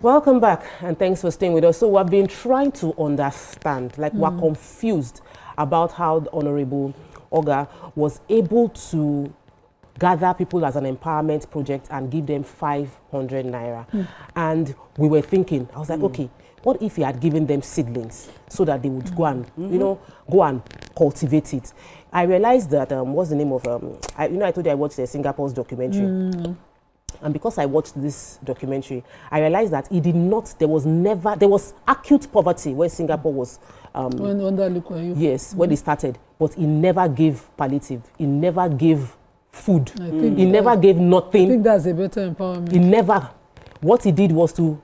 Welcome back and thanks for staying with us. So we've been trying to understand, we're confused about how the Honorable Oga was able to gather people as an empowerment project and give them 500 naira. And we were thinking, I was like, okay, what if he had given them seedlings so that they would go and, go and cultivate it? I realized that, what's the name of, I told you I watched Singapore's documentary. And because I watched this documentary, I realized that he did not, there was acute poverty when Singapore was... when they started. But he never gave palliative. He never gave food. He never gave nothing. I think that's a better empowerment. He never. What he did was to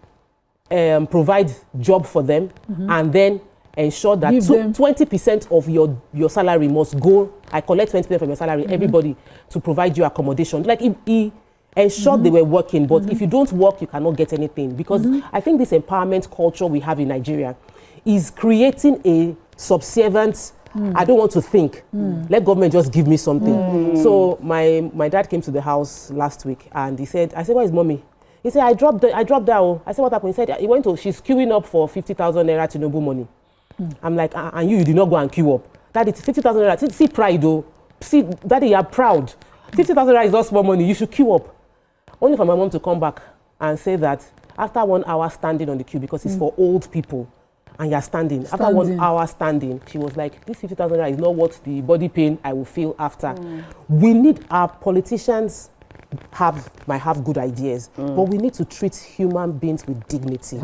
provide job for them and then ensure that 20% of your salary must go. I collect 20% from your salary, everybody, to provide you accommodation. Like he ensured they were working, but if you don't work, you cannot get anything. Because I think this empowerment culture we have in Nigeria is creating a subservient, I don't want to think, let government just give me something. So my dad came to the house last week and he said, I said, where is mommy? He said, I dropped that. I said, what happened? He said, she's queuing up for 50,000 naira Tinubu money. I'm like, and you did not go and queue up. Daddy, 50,000 naira, see pride though. See, Daddy, you're proud. 50,000 naira is not small money, you should queue up. Only for my mom to come back and say that after 1 hour standing on the queue, because it's for old people, and you're standing. After 1 hour standing, she was like, this 50,000 naira is not worth the body pain I will feel after. We need our politicians might have good ideas, but we need to treat human beings with dignity.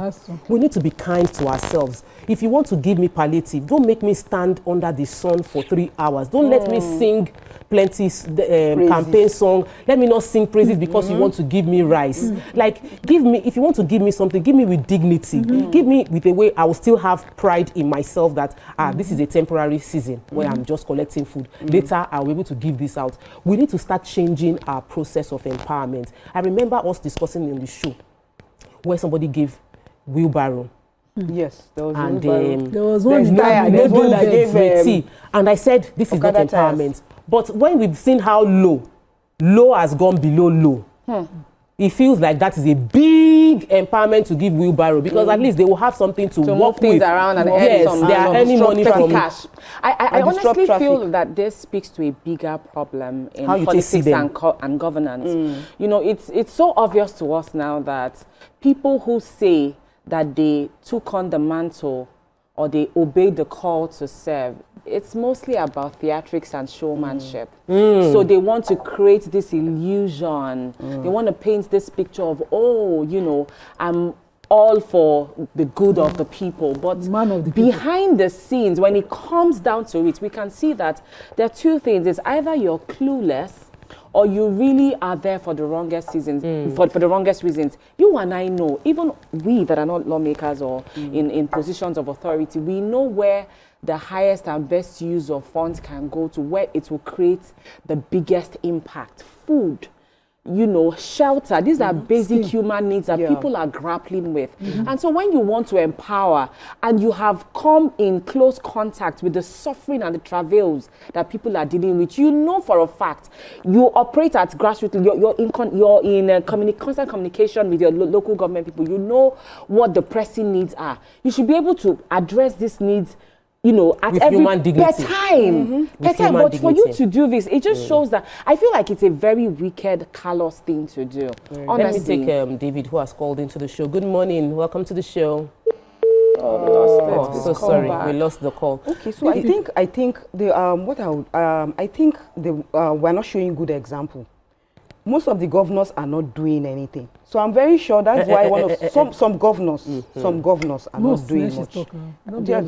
We need to be kind to ourselves. If you want to give me palliative, don't make me stand under the sun for 3 hours. Don't let me sing plenty campaign song. Let me not sing praises because you want to give me rice. Like, give me, if you want to give me something, give me with dignity. Give me with a way I will still have pride in myself that this is a temporary season where I'm just collecting food. Later, I'll be able to give this out. We need to start changing our process of empowerment. I remember us discussing in the show where somebody gave wheelbarrow. Yes, there was and there was one that gave and I said, this is not empowerment. But when we've seen how low has gone below low, it feels like that is a big empowerment to give wheelbarrow, because at least they will have something to work with. Around and they are earning money from cash. I honestly feel that this speaks to a bigger problem in politics and governance. You know, it's so obvious to us now that people who say that they took on the mantle or they obeyed the call to serve, it's mostly about theatrics and showmanship. So they want to create this illusion. They want to paint this picture of, oh, you know, I'm all for the good of the people. But behind the scenes, when it comes down to it, we can see that there are two things. It's either you're clueless or you really are there for the wrongest reasons. For the wrongest reasons. You and I know, even we that are not lawmakers or in positions of authority, we know where the highest and best use of funds can go to, where it will create the biggest impact. Food, you know, shelter. These are basic human needs that people are grappling with. And so when you want to empower and you have come in close contact with the suffering and the travails that people are dealing with, you know for a fact, you operate at grassroots, you're in constant communication with your local government people, you know what the pressing needs are. You should be able to address these needs, you know, at with every human dignity. time. But for you to do this, it just shows that I feel like it's a very wicked, callous thing to do. Let me take David, who has called into the show. Good morning. Welcome to the show. Oh, we lost it. So sorry, we lost the call. Okay, so I think we're not showing good example. Most of the governors are not doing anything. So I'm very sure that's why some governors are not doing much.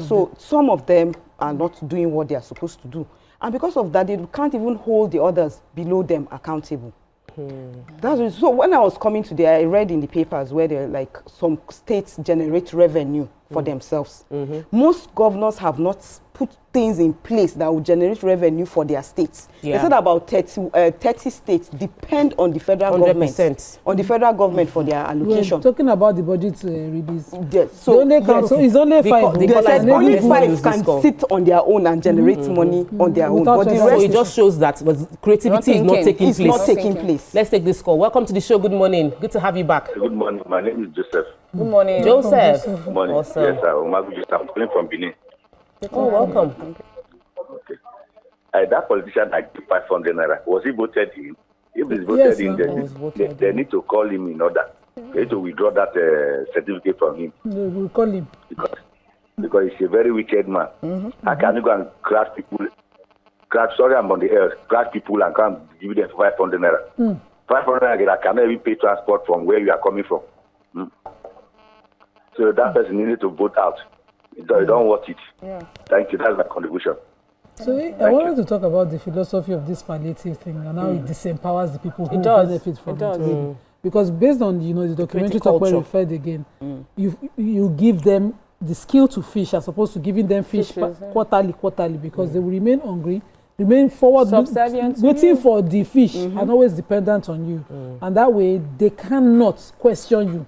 So some of them are not doing what they are supposed to do. And because of that, they can't even hold the others below them accountable. So when I was coming today, I read in the papers where they're like some states generate revenue for themselves. Most governors have not put things in place that will generate revenue for their states. They said about 30 states depend on the federal government. On the federal government for their allocation. We're talking about the budget release. Yes. So it's only 5. Only 5 can sit on their own and generate money on their own. But the rest, it just shows that creativity is not taking place. It's not taking place. Let's take this call. Welcome to the show. Good morning. Good to have you back. Good morning. My name is Joseph. Good morning. Joseph. Good morning. Awesome. Yes, I'm calling from Benin. Oh, welcome. Okay. That politician that gave 500 naira, was he voted in? If he's voted in, they need to call him in order. They need to withdraw that certificate from him. We'll call him. Because he's a very wicked man. How can you go and crash people? I'm on the air. Crash people and come give them 500 naira. 500 naira cannot even pay transport from where you are coming from. So that person needed to vote out. You don't want it. Yeah. Thank you. That's my contribution. So I wanted to talk about the philosophy of this palliative thing and how it disempowers the people who benefit from it. Because based on the documentary Tope referred again, you give them the skill to fish as opposed to giving them fish quarterly because they will remain hungry, remain forward waiting for the fish and always dependent on you. And that way they cannot question you.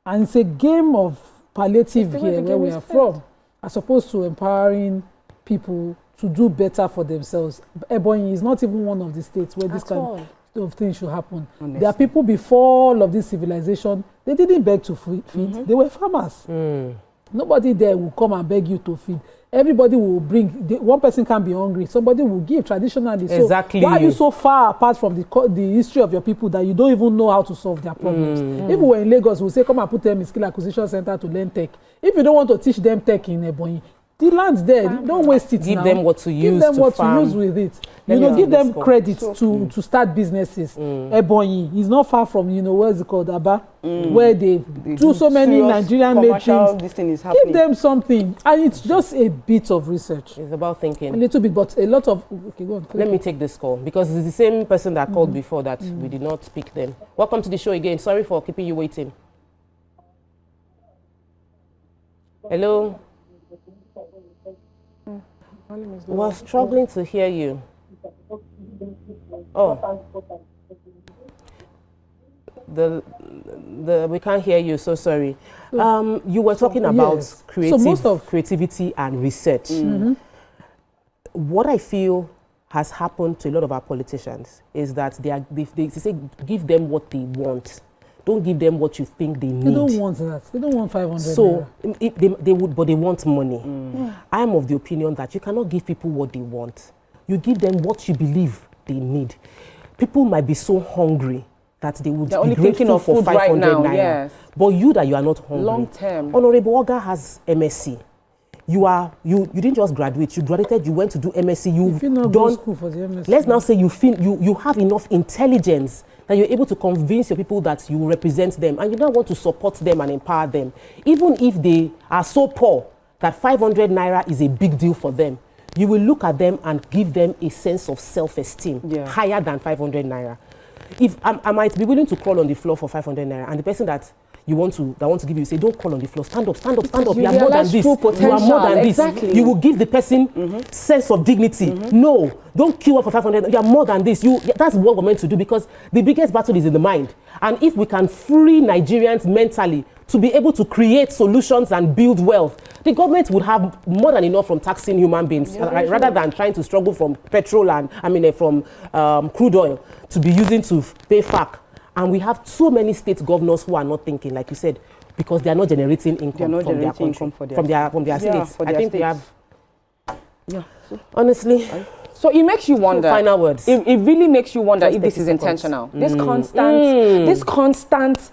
And it's a game of palliative here where we are from, as opposed to empowering people to do better for themselves. Ebonyi is not even one of the states where this kind of thing should happen. Honestly. There are people before all of this civilization, they didn't beg to feed, they were farmers. Nobody there will come and beg you to feed. Everybody will bring, one person can be hungry, somebody will give traditionally. Exactly. So why are you so far apart from the history of your people that you don't even know how to solve their problems? If we were in Lagos, we'll say, come and put them in skill acquisition center to learn tech. If you don't want to teach them tech in Ebonyi, the land's there, don't waste it. Give them what to use. Give them what to use with it. Give them credit to start businesses. Ebonyi is not far from, where's it called, Aba, where they do so many Nigerian made things. This thing is happening. Give them something. And it's just a bit of research. It's about thinking. A little bit, but a lot of... Okay, go on. Let me take this call, because it's the same person that called before that we did not speak then. Welcome to the show again. Sorry for keeping you waiting. Hello? We're struggling to hear you. Oh. We can't hear you, so sorry. You were talking about creativity and research. What I feel has happened to a lot of our politicians is that they say give them what they want. Don't give them what you think they need. They don't want that. They don't want 500 So they would, but they want money. I am of the opinion that you cannot give people what they want. You give them what you believe they need. People might be so hungry that they would be grateful for 500 right now, naira. Yes. But you are not hungry. Long term. Honorable Oga has MSc. You didn't just graduate. You graduated. You went to do MSc. You've done school for the MSc. Let's now say you have enough intelligence that you're able to convince your people that you represent them, and you now want to support them and empower them, even if they are so poor that 500 naira is a big deal for them. You will look at them and give them a sense of self-esteem higher than 500 naira. If I might be willing to crawl on the floor for 500 naira, and the person that want to give you say, don't crawl on the floor, stand up. You are more than this. You are more than this. You will give the person sense of dignity. No, don't queue up for 500. You are more than this. That's what we're meant to do, because the biggest battle is in the mind. And if we can free Nigerians mentally to be able to create solutions and build wealth, the government would have more than enough from taxing human beings, rather than trying to struggle from petrol and from crude oil to be using to pay FAC. And we have so many state governors who are not thinking, like you said, because they are not generating income from their country, from their states. I think we have. Yeah. Honestly. So it makes you wonder. Final words. It really makes you wonder if this is intentional. This constant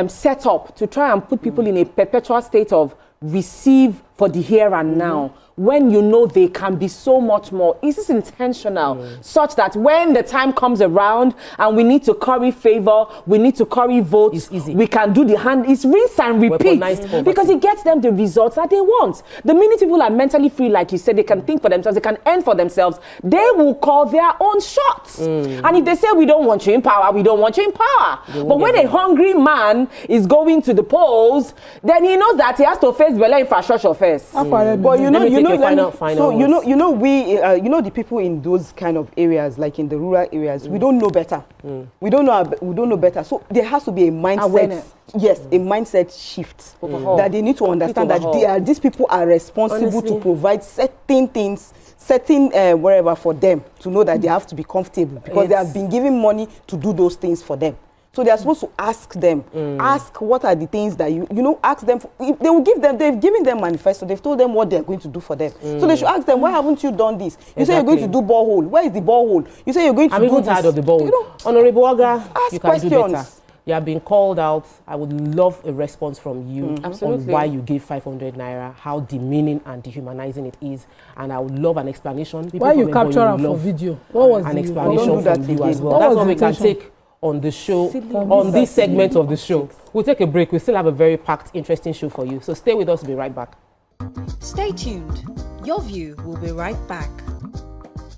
setup to try and put people in a perpetual state of receive for the here and now, when you know they can be so much more. Is this intentional, such that when the time comes around and we need to curry favor, we need to curry votes, we can do the hand, it's rinse and repeat, because it gets them the results that they want. The minute people are mentally free, like you said, they can think for themselves, they can earn for themselves, they will call their own shots. And if they say, we don't want you in power, we don't want you in power. But when a hungry man is going to the polls, then he knows that he has to face Bela infrastructure first. But you know, the people in those kind of areas, like in the rural areas, we don't know better. We don't know better. So there has to be a mindset. Yes, a mindset shift that they need to understand that these people are responsible to provide certain things, wherever for them, to know that they have to be comfortable, because they have been given money to do those things for them. So they are supposed to ask them, ask what are the things that you know, ask them. They will give them, they've given them manifesto, they've told them what they're going to do for them. So they should ask them, why haven't you done this? You say you're going to do borehole. Where is the borehole? You say you're going to do this. I'm even tired of the borehole. You know, Honorable Oga, you can questions. do better. You have been called out. I would love a response from you on why you gave 500 naira, how demeaning and dehumanizing it is. And I would love an explanation. Why you capture her for video? What was an explanation from you as well? What That's was what we can take on the show, on this segment of the show. We'll take a break. We still have a very packed, interesting show for you. So stay with us. We'll be right back. Stay tuned. Your View will be right back.